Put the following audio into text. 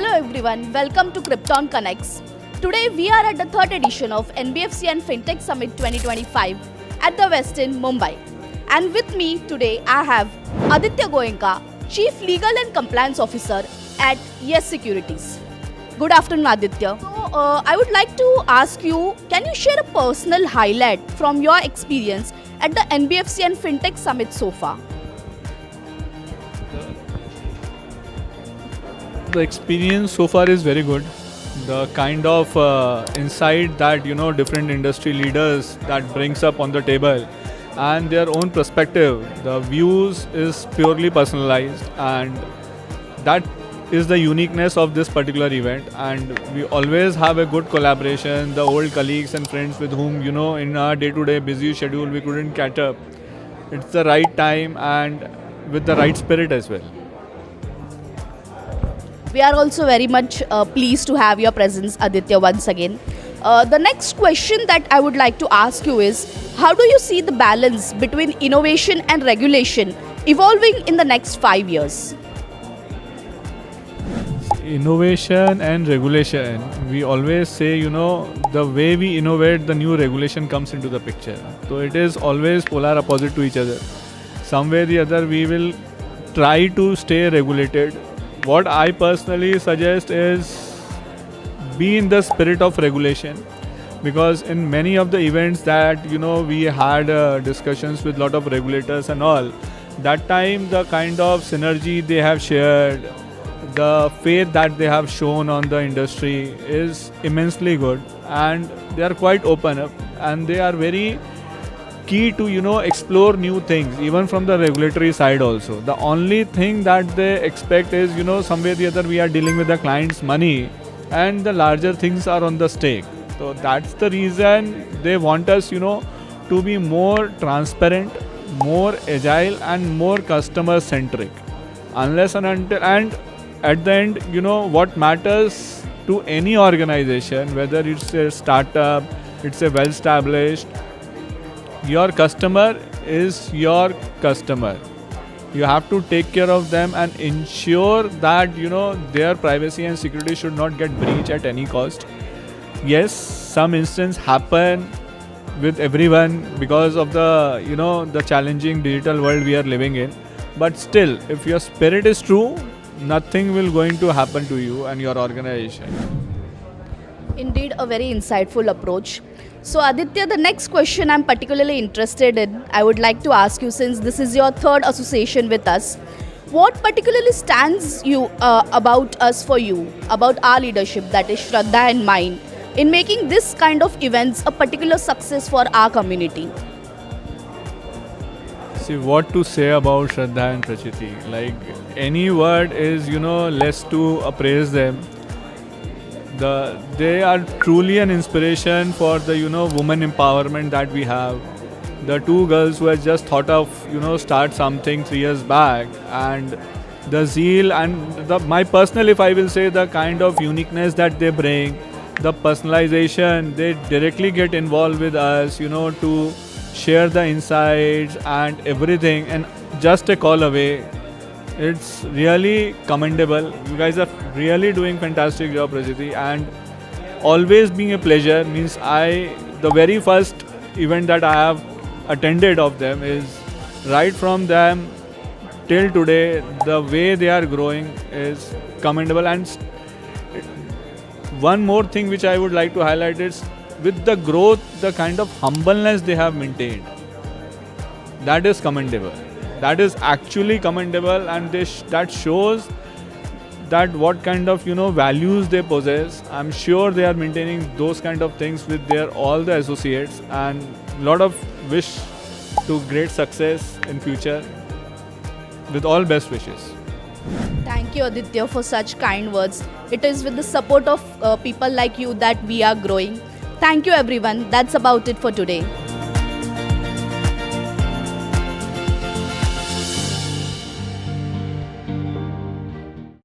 Hello everyone, welcome to Krypton Connects. Today we are at the third edition of NBFC and FinTech Summit 2025 at the Westin, Mumbai. And with me today I have Aditya Goenka, Chief Legal and Compliance Officer at Yes Securities. Good afternoon Aditya. I would like to ask you, can you share a personal highlight from your experience at the NBFC and FinTech Summit so far? The experience so far is very good. The kind of insight that different industry leaders that brings up on the table and their own perspective, the views is purely personalized, and that is the uniqueness of this particular event. And we always have a good collaboration. The old colleagues and friends with whom in our day-to-day busy schedule we couldn't catch up. It's the right time and with the right spirit as well. We are also very much pleased to have your presence, Aditya, once again. The next question that I would like to ask you is, how do you see the balance between innovation and regulation evolving in the next 5 years? Innovation and regulation, we always say, the way we innovate, the new regulation comes into the picture. So it is always polar opposite to each other. Some way or the other, we will try to stay regulated. What I personally suggest is be in the spirit of regulation, because in many of the events that we had discussions with lot of regulators and all, that time the kind of synergy they have shared, the faith that they have shown on the industry is immensely good, and they are quite open up and they are very key to explore new things, even from the regulatory side also. The only thing that they expect is somewhere or the other we are dealing with the client's money and the larger things are on the stake. So that's the reason they want us to be more transparent, more agile and more customer centric. Unless and until, and at the end what matters to any organization, whether it's a startup, it's a well established, your customer is your customer. You have to take care of them and ensure that their privacy and security should not get breached at any cost. Yes, some instances happen with everyone because of the the challenging digital world we are living in, but still, if your spirit is true, nothing will going to happen to you and your organization. Indeed, a very insightful approach. So Aditya, the next question I'm particularly interested in, I would like to ask you, since this is your third association with us, what particularly stands you about us for you, about our leadership, that is Shraddha and mine, in making this kind of events a particular success for our community? See, what to say about Shraddha and Prachiti? Like, any word is less to appraise them. They are truly an inspiration for the woman empowerment that we have. The two girls who had just thought of start something 3 years back, and the zeal and my personal, if I will say, the kind of uniqueness that they bring, the personalization, they directly get involved with us to share the insights and everything, and just a call away. It's really commendable. You guys are really doing fantastic job, Prajiti, and always being a pleasure. Means the very first event that I have attended of them is right from them till today, the way they are growing is commendable. And one more thing which I would like to highlight is, with the growth, the kind of humbleness they have maintained, that is commendable. That is actually commendable, and that shows that what kind of values they possess. I'm sure they are maintaining those kind of things with all the associates, and lot of wish to great success in future. With all best wishes. Thank you, Aditya, for such kind words. It is with the support of people like you that we are growing. Thank you, everyone. That's about it for today.